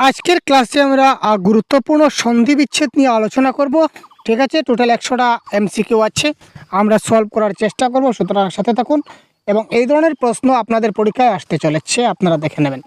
আজকের ক্লাসে আমরা গুরুত্বপূর্ণ সন্ধি বিচ্ছেদ নিয়ে আলোচনা করব। ঠিক আছে, টোটাল 100টা এমসিকিউ আছে, আমরা সলভ করার চেষ্টা করব, সুতরাং সাথে থাকুন। এবং এই ধরনের প্রশ্ন আপনাদের পরীক্ষায় আসতে চলেছে, আপনারা দেখে নেবেন।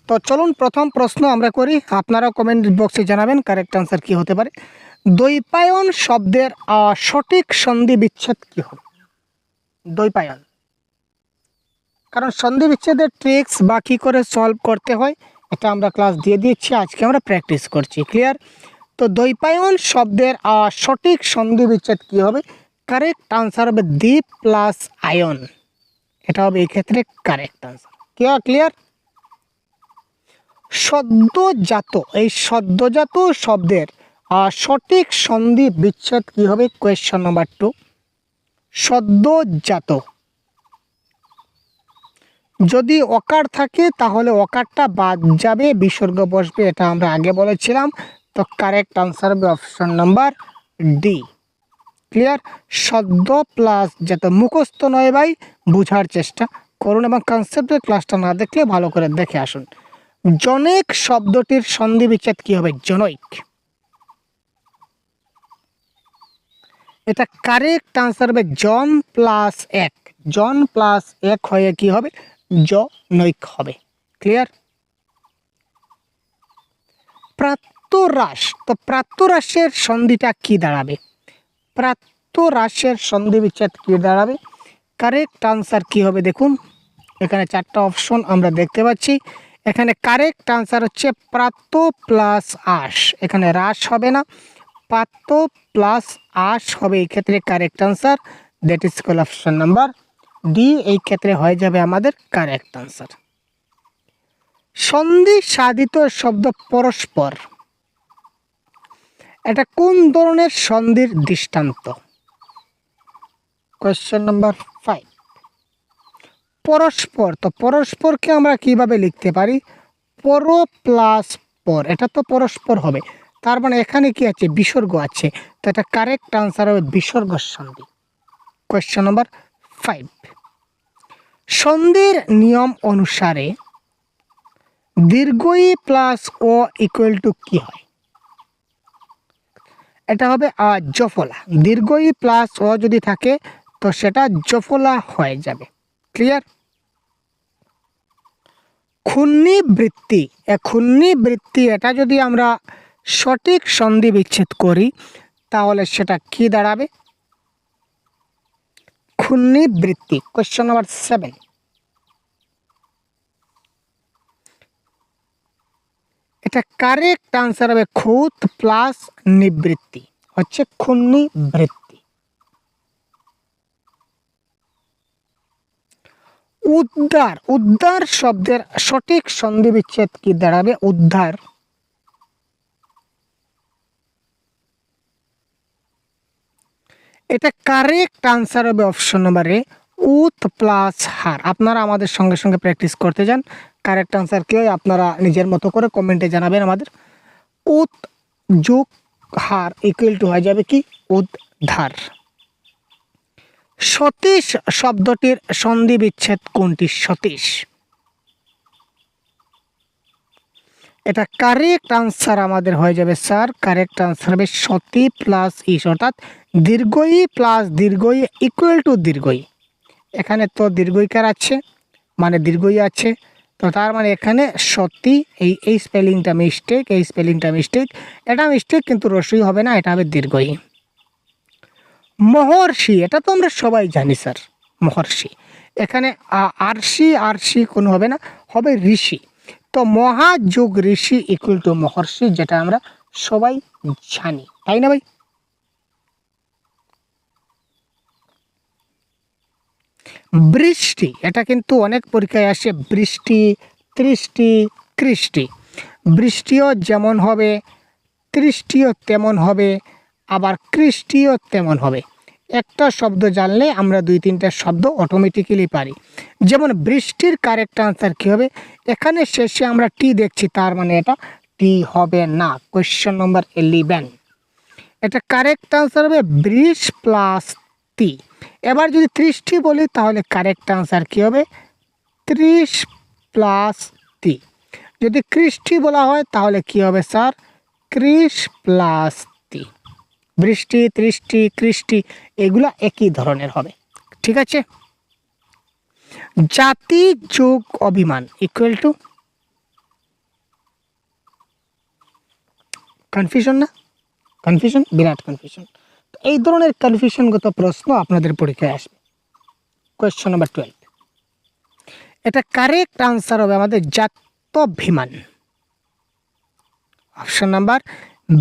তো চলুন প্রথম প্রশ্ন আমরা করি, আপনারাও কমেন্ট বক্সে জানাবেন কারেক্ট আনসার কী হতে পারে। দ্বৈপায়ন শব্দের সঠিক সন্ধি বিচ্ছেদ কী হবে? দ্বৈপায়ন, কারণ সন্ধি বিচ্ছেদের ট্রিক্স বা কী করে সলভ করতে হয় এটা আমরা ক্লাস দিয়ে দিচ্ছি, আজকে আমরা প্র্যাকটিস করছি। ক্লিয়ার? তো দ্বৈপায়ন শব্দের সঠিক সন্ধি বিচ্ছেদ কী হবে? কারেক্ট আনসার হবে দ্বীপ প্লাস আয়ন, এটা হবে এই ক্ষেত্রে কারেক্ট আনসার। ক্লিয়ার? সদ্যজাত, এই সদ্যজাত শব্দের সঠিক সন্ধি বিচ্ছেদ কী হবে? Question number 2। সদ্যজাত, যদি অকার থাকে তাহলে অকারটা বাদ যাবে, বিসর্গ বসবে, এটা আমরা আগে বলেছিলাম। তো কারেক্ট আনসার হবে অপশন নাম্বার ডি। ক্লিয়ার? সদ্য প্লাস জাত, মুখস্থ নয় ভাই, বুঝার চেষ্টা করুন এবং কনসেপ্টের ক্লাসটা না দেখলে ভালো করে দেখে আসুন। জনৈক শব্দটির সন্ধি বিচ্ছেদ কী হবে? জনৈক, এটা কারেক্ট আনসার হবে জন প্লাস এক। জন প্লাস এক হয়ে কি হবে? জনৈক হবে। ক্লিয়ার? প্রাত্যরাস, তো প্রাত্যরাসের সন্ধিটা কি দাঁড়াবে? প্রাত্যরাসের সন্ধি বিচ্ছেদ কি দাঁড়াবে? কারেক্ট আনসার কি হবে? দেখুন এখানে 4টা অপশন আমরা দেখতে পাচ্ছি। এখানে কারেক্ট আনসার হচ্ছে প্রাত্য প্লাস আস, এখানে হ্রাস হবে না, প্রাত্য প্লাস আস হবে এই ক্ষেত্রে correct answer, that is call option number D, এই ক্ষেত্রে হয়ে যাবে আমাদের কারেক্ট আনসার। সন্ধি সাধিত শব্দ পরস্পর, এটা কোন ধরনের সন্ধির দৃষ্টান্ত? Question number 5। পরস্পর, তো পরস্পরকে আমরা কিভাবে লিখতে পারি? পর প্লাস পর, এটা তো পরস্পর হবে, তার মানে এখানে কি আছে? বিসর্গ আছে, তো এটা কারেক্ট আনসার হবে বিসর্গ সন্ধি। Question number 5। সন্ধির নিয়ম অনুসারে দীর্ঘ ই প্লাস ও ইকুয়াল টু কি হয়? এটা হবে জফলা। দীর্ঘ ই প্লাস ও যদি থাকে তো সেটা জফলা হয়ে যাবে। ক্লিয়ার? ক্ষুণ্ণিবৃত্তি, ক্ষুণ্ণিবৃত্তি, এটা যদি আমরা সঠিক সন্ধি বিচ্ছেদ করি তাহলে সেটা কি দাঁড়াবে? ক্ষুণ্ণিবৃত্তি। Question number 7। এটা কারেক্ট আনসার হবে খুঁত প্লাস নিবৃত্তি, হচ্ছে ক্ষুণ্ণিবৃত্তি। উদ্ধার, উদ্ধার শব্দের সঠিক সন্ধি বিচ্ছেদ কি দাঁড়াবে? উদ্ধার, এটা কারেক্ট আনসার হবে অপশন নাম্বার এ, উত প্লাস হার। আপনারা আমাদের সঙ্গে সঙ্গে প্র্যাকটিস করতে যান, কারেক্ট আনসার কি হয় আপনারা নিজের মতো করে কমেন্টে জানাবেন আমাদের। উত যোগ হার ইকুয়াল টু হয়ে যাবে কি? উদ্ধার। সতীশ শব্দটির সন্ধি বিচ্ছেদ কোনটি? সতীশ, এটা কারেক্ট আনসার আমাদের হয়ে যাবে স্যার, কারেক্ট আনসার হবে সতী প্লাস ইস, অর্থাৎ দীর্ঘ ই প্লাস দীর্ঘ ই ইকুয়াল টু দীর্ঘ ই। এখানে তো দীর্ঘইকার আছে মানে দীর্ঘ ই আছে, তো তার মানে এখানে সতী, এই স্পেলিংটা মিস্টেক, এই স্পেলিংটা মিস্টেক, এটা মিস্টেক, কিন্তু রসই হবে না, এটা হবে দীর্ঘ ই। মহর্ষি, এটা তো আমরা সবাই জানি স্যার, মহর্ষি, এখানে আরশি আরশি কোনো হবে না, হবে ঋষি। তো মহাযোগ ঋষি ইকুয়াল টু মহর্ষি, যেটা আমরা সবাই জানি, তাই না ভাই? বৃষ্টি, এটা কিন্তু অনেক পরীক্ষায় আসে, বৃষ্টি, তৃষ্টি, কৃষ্টি। বৃষ্টিও যেমন হবে, তৃষ্টিও তেমন হবে, আবার কৃষ্টিও তেমন হবে। একটা শব্দ জানলে আমরা 2-3টা শব্দ অটোমেটিক্যালি পারি। যেমন বৃষ্টির কারেক্ট আনসার কী হবে? এখানে শেষে আমরা টি দেখছি, তার মানে এটা টি হবে না। কোয়েশ্চন নম্বর 11, এটা কারেক্ট আনসার হবে বৃষ প্লাস তি। এবার যদি 30টি বলি তাহলে কারেক্ট আনসার কী হবে? 30 প্লাস তি। যদি কৃষ্টি বলা হয় তাহলে কি হবে স্যার? কৃষ প্লাস তি। বৃষ্টি, তৃষ্টি, কৃষ্টি এগুলা একই ধরনের হবে। ঠিক আছে। জাতি যোগ অভিমান ইকুয়াল টু, কনফিউশন না? কনফিউশন, বিরাট কনফিউশন। এই ধরনের কনফিউশনগত প্রশ্ন আপনাদের পরীক্ষায় আসবে। কোয়েশ্চন নাম্বার 12, এটা কারেক্ট আনসার হবে আমাদের জাত্যভিমান। অপশন নাম্বার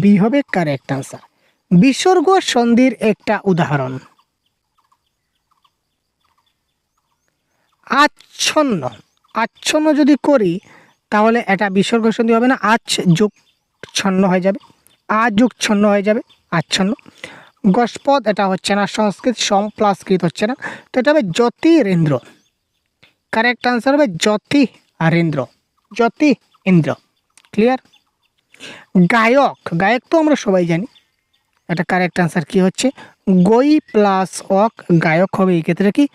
বি হবে কারেক্ট আনসার। বিসর্গ সন্ধির একটা উদাহরণ, আচ্ছন্ন। আচ্ছন্ন যদি করি তাহলে এটা বিসর্গ সন্ধি হবে না, আচ যোগ ছন্ন হয়ে যাবে, আ যোগ ছন্ন হয়ে যাবে, আচ্ছন্ন। গসপদ এটা হচ্ছে না, সংস্কৃত সম প্লাস কৃত হচ্ছে না, তো এটা হবে জ্যোতিরেন্দ্র। কারেক্ট আনসার হবে জ্যোতিরেন্দ্র, জ্যোতি ইন্দ্র। ক্লিয়ার? গায়ক, গায়ক তো আমরা সবাই জানি, এটা কারেক্ট আনসার কি হচ্ছে? গই প্লাস অক, গায়ক হবে এই ক্ষেত্রে কি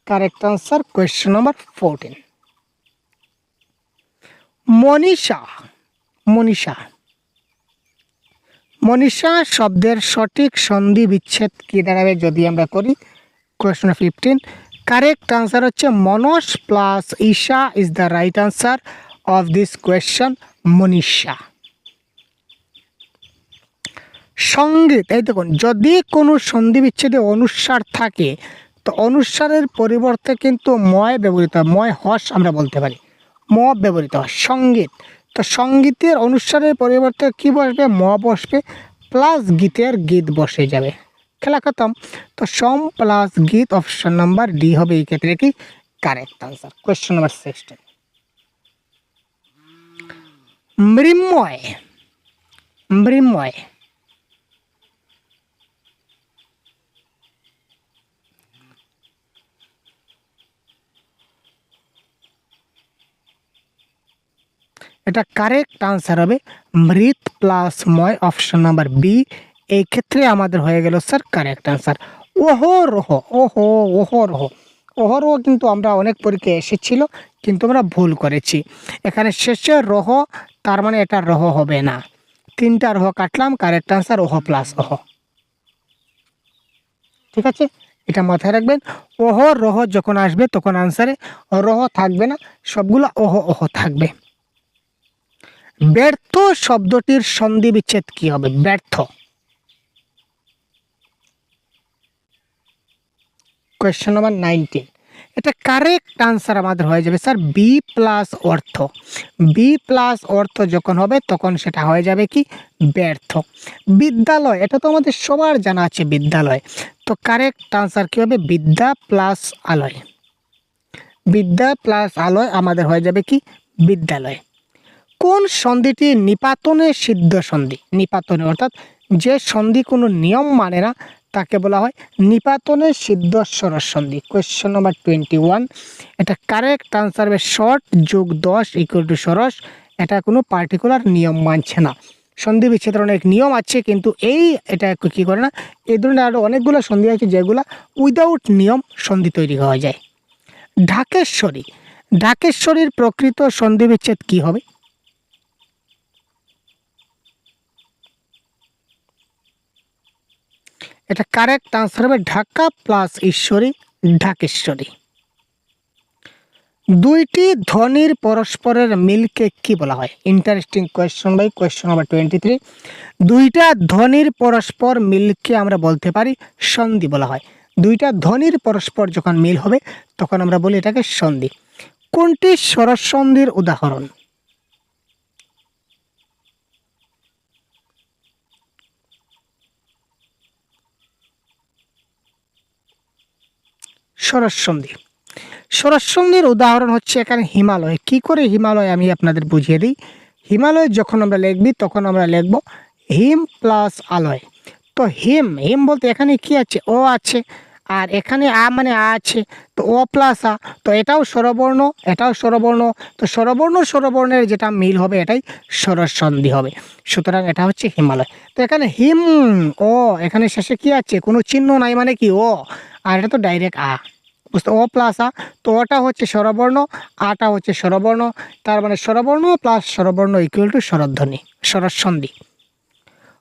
correct answer. Question number 14, Manisha. Manisha, Manisha শব্দের সঠিক সন্ধি বিচ্ছেদ কি দাঁড়াবে যদি আমরা করি? কোয়েশ্চন 15, কারেক্ট আনসার হচ্ছে মনস প্লাস ঈশা is the right answer of this question, মনীষা। সঙ্গীত, এই দেখুন, যদি কোনো সন্ধি বিচ্ছেদে অনুস্বার থাকে তো অনুস্বারের পরিবর্তে কিন্তু ময় ব্যবহৃত হয়, ময় হস আমরা বলতে পারি, ম ব্যবহৃত হয়। সঙ্গীত, তো সঙ্গীতের অনুস্বারের পরিবর্তে কি বসবে? ম বসবে, প্লাস গীতের গীত বসে যাবে। খেলা খতম। তো সম প্লাস গীত, অপশন নাম্বার ডি হবে এই ক্ষেত্রে কি কারেক্ট আনসার। কোয়েশ্চন নাম্বার 16, মৃন্ময়। মৃন্ময়, এটা কারেক্ট আনসার হবে মৃত প্লাস ময়, অপশন নাম্বার বি। এই ক্ষেত্রে আমাদের হয়ে গেল স্যার কারেক্ট আনসার। ওহরহ, ওহো, ওহরহ। ওহরহ কিন্তু আমরা অনেক পরীক্ষায় এসেছিল, কিন্তু আমরা ভুল করেছি। এখানে শেষে রহ, তার মানে এটা রহ হবে না। 3টা রহ কাটলাম, কারেক্ট আনসার ওহ প্লাস ওহ। ঠিক আছে, এটা মাথায় রাখবেন। ওহ রহ যখন আসবে তখন আনসারে রহ থাকবে না, সবগুলো ওহ ওহ থাকবে। ব্যর্থ শব্দটির সন্ধি বিচ্ছেদ কি হবে? ব্যর্থ। কোয়েশ্চন নাম্বার 19, এটা কারেক্ট আনসার আমাদের হয়ে যাবে স্যার বি প্লাস অর্থ। বি প্লাস অর্থ যখন হবে তখন সেটা হয়ে যাবে কি ব্যর্থ। বিদ্যালয়, এটা তো আমাদের সবার জানা আছে বিদ্যালয়, তো কারেক্ট আনসার কি হবে? বিদ্যা প্লাস আলয়। বিদ্যা প্লাস আলয় আমাদের হয়ে যাবে কি বিদ্যালয়। কোন সন্ধিটি নিপাতনে সিদ্ধ সন্ধি? নিপাতনে অর্থাৎ যে সন্ধি কোনো নিয়ম মানে না তাকে বলা হয় নিপাতনে সিদ্ধ সরস সন্ধি। কোয়েশ্চন নাম্বার 21, এটা কারেক্ট আনসার হবে শর্ট যোগ 10 ইকুয়াল টু সরস। এটা কোনো পার্টিকুলার নিয়ম মানছে না। সন্ধি বিচ্ছেদের অনেক নিয়ম আছে, কিন্তু এটা কী করে না, এই ধরনের আরও অনেকগুলো সন্ধি আছে যেগুলো উইদাউট নিয়ম সন্ধি তৈরি হওয়া যায়। ঢাকেশ্বরী, ঢাকেশ্বরীর প্রকৃত সন্ধি বিচ্ছেদ কী হবে? এটা কারেক্ট আনসার হবে ঢাকা প্লাস ঈশ্বরী, ঢাকেশ্বরী। দুইটি ধ্বনির পরস্পরের মিলকে কি বলা হয়? ইন্টারেস্টিং কোয়েশ্চন ভাই। কোয়েশ্চন নাম্বার 23, দুইটা ধ্বনির পরস্পর মিলকে আমরা বলতে পারি সন্ধি বলা হয়। দুইটা ধ্বনির পরস্পর যখন মিল হবে তখন আমরা বলি এটাকে সন্ধি। কোনটি স্বরস সন্ধির উদাহরণ? স্বরস সন্ধি। স্বরস সন্ধির উদাহরণ হচ্ছে এখানে হিমালয়। কি করে হিমালয় আমি আপনাদের বুঝিয়ে দিই। হিমালয় যখন আমরা লিখবি তখন আমরা লিখব হিম প্লাস আলয়। তো হিম, হিম বলতে এখানে কি আছে? ও আছে, আর এখানে আ মানে আ আছে, তো ও প্লাস আ, তো এটাও স্বরবর্ণ, এটাও স্বরবর্ণ, তো স্বরবর্ণ স্বরবর্ণের যেটা মিল হবে এটাই স্বরস সন্ধি হবে। সুতরাং এটা হচ্ছে হিমালয়। তো এখানে হিম ও, এখানে শেষে কি আছে? কোনো চিহ্ন নাই, মানে কি ও, আর এটা তো ডাইরেক্ট আ, বুঝতে, ও প্লাস আ, তো ওটা হচ্ছে স্বরবর্ণ, আটা হচ্ছে স্বরবর্ণ, তার মানে স্বরবর্ণ প্লাস স্বরবর্ণ ইকুয়াল টু স্বরধ্বনি, স্বরসন্ধি।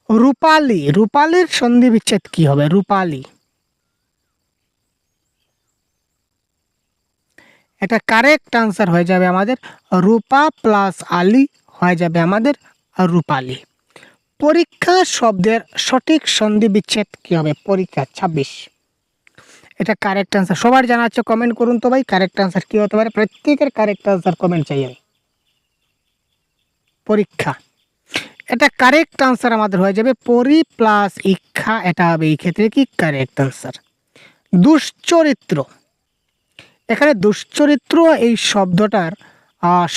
রূপালী, রূপালীর সন্ধি বিচ্ছেদ কি হবে? রূপালী, এটা কারেক্ট আনসার হয়ে যাবে আমাদের রূপা প্লাস আলী হয়ে যাবে আমাদের রূপালী। পরীক্ষা শব্দের সঠিক সন্ধি বিচ্ছেদ কি হবে? পরীক্ষা 26, এটা কারেক্ট আনসার সবার জানা আছে, কমেন্ট করুন তো ভাই কারেক্ট আনসার কি হতে পারে, প্রত্যেকের কারেক্ট আনসার কমেন্ট চাই আমি। পরীক্ষা, এটা কারেক্ট আনসার আমাদের হয়ে যাবে পরি প্লাস ইক্ষা, এটা হবে এই ক্ষেত্রে কি কারেক্ট আনসার। দুশ্চরিত্র, এখানে দুশ্চরিত্র এই শব্দটার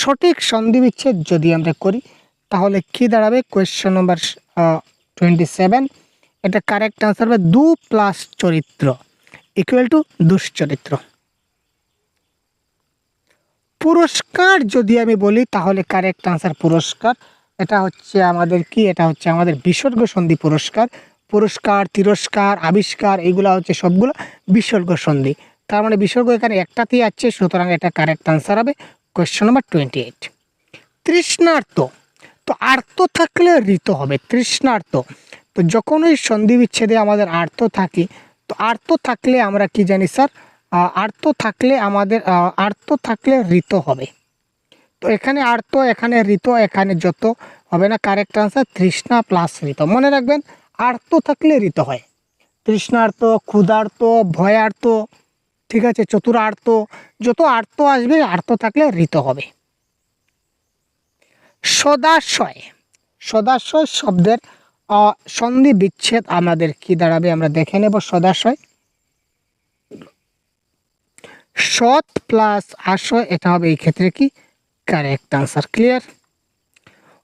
সঠিক সন্ধি বিচ্ছেদ যদি আমরা করি তাহলে কি দাঁড়াবে? কোয়েশ্চেন নম্বর 27, এটা কারেক্ট আনসার হবে দু প্লাস চরিত্র ইকুয়াল টু দুশ্চরিত্র। পুরস্কার যদি আমি বলি তাহলে কারেক্ট আনসার পুরস্কার, এটা হচ্ছে আমাদের কি? এটা হচ্ছে আমাদের বিসর্গ সন্ধি পুরস্কার। পুরস্কার, তিরস্কার, আবিষ্কার এগুলো হচ্ছে সবগুলো বিসর্গ সন্ধি, তার মানে বিসর্গ এখানে একটাতেই আছে, সুতরাং এটা কারেক্ট আনসার হবে কোয়েশ্চেন নম্বর 28। তৃষ্ণার্ত, তো আর্ত থাকলে ঋত হবে তৃষ্ণার্ত, তো যখন ওই সন্ধি বিচ্ছেদে আমাদের আর্ত থাকে, তো আর্ত থাকলে আমরা কি জানি স্যার? আর্ত থাকলে আমাদের আর্ত থাকলে ঋত হবে, তো এখানে আর্ত, এখানে ঋত, এখানে যত হবে না, কারেক্ট আনসার তৃষ্ণা প্লাস ঋত। মনে রাখবেন আর্ত থাকলে ঋত হয়, তৃষ্ণার্ত, ক্ষুধার্ত, ভয়ার্ত, ঠিক আছে, চতুরার্ত, যত আর্ত আসবে আর্ত থাকলে ঋত হবে। সদাশয়, সদাশয় শব্দের সন্ধি বিচ্ছেদ আমাদের কি দাঁড়াবে আমরা দেখে নেব। সদাশয় সৎ প্লাস আশয়, এটা হবে এই ক্ষেত্রে কি কারেক্ট আনসার। ক্লিয়ার?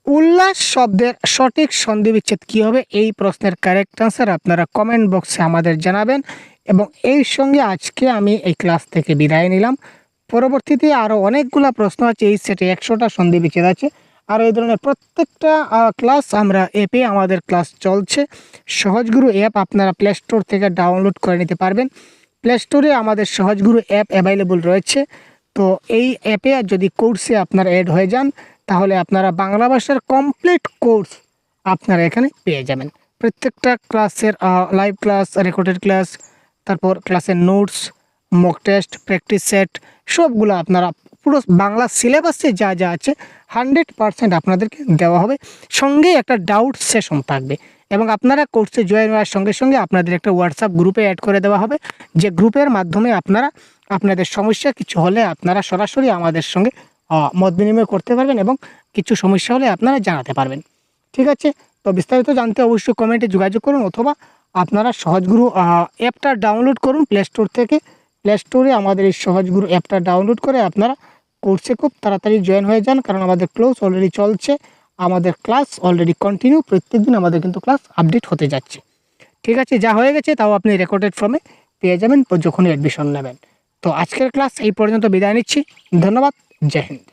উল্লাস শব্দের সঠিক সন্ধি বিচ্ছেদ কি হবে? এই প্রশ্নের কারেক্ট আনসার আপনারা কমেন্ট বক্সে আমাদের জানাবেন, এবং এই সঙ্গে আজকে আমি এই ক্লাস থেকে বিদায় নিলাম। পরবর্তীতে আরও অনেকগুলো প্রশ্ন আছে, এই সেটে 100টা সন্ধি বিচ্ছেদ আছে, আর এই ধরনের প্রত্যেকটা ক্লাস আমরা অ্যাপে আমাদের ক্লাস চলছে। সহজগুরু অ্যাপ আপনারা প্লে স্টোর থেকে ডাউনলোড করে নিতে পারবেন। প্লে স্টোরে আমাদের সহজগুরু অ্যাপ অ্যাভেলেবল রয়েছে, তো এই অ্যাপে যদি কোর্সে আপনারা অ্যাড হয়ে যান তাহলে আপনারা বাংলা ভাষার কমপ্লিট কোর্স আপনারা এখানে পেয়ে যাবেন। প্রত্যেকটা ক্লাসের লাইভ ক্লাস, রেকর্ডেড ক্লাস, তারপর ক্লাসের notes, mock test, practice set সবগুলো আপনারা পুরো বাংলা সিলেবাসে যা যা আছে 100% আপনাদেরকে দেওয়া হবে। সঙ্গে একটা ডাউট সেশন থাকবে, এবং আপনারা কোর্সে জয়েন হওয়ার সঙ্গে সঙ্গে আপনাদের একটা হোয়াটসঅ্যাপ গ্রুপে অ্যাড করে দেওয়া হবে, যে গ্রুপের মাধ্যমে আপনারা আপনাদের সমস্যা কিছু হলে আপনারা সরাসরি আমাদের সঙ্গে মত বিনিময় করতে পারবেন, এবং কিছু সমস্যা হলে আপনারা জানাতে পারবেন। ঠিক আছে, তো বিস্তারিত জানতে অবশ্যই কমেন্টে যোগাযোগ করুন, অথবা আপনারা সহজগুরু অ্যাপটা ডাউনলোড করুন প্লে স্টোর থেকে। প্লে স্টোরে আমাদের এই সহজগুরু অ্যাপটা ডাউনলোড করে আপনারা কোর্সে খুব তাড়াতাড়ি জয়েন হয়ে যান, কারণ আমাদের কোর্স অলরেডি চলছে, আমাদের ক্লাস অলরেডি কন্টিনিউ, প্রত্যেকদিন আমাদের কিন্তু ক্লাস আপডেট হতে যাচ্ছে। ঠিক আছে, যা হয়ে গেছে তাও আপনি রেকর্ডেড ফর্মে পেয়ে যাবেন যখনই অ্যাডমিশন নেবেন। তো আজকের ক্লাস এই পর্যন্ত বিদায় নিচ্ছি, ধন্যবাদ, জয় হিন্দ।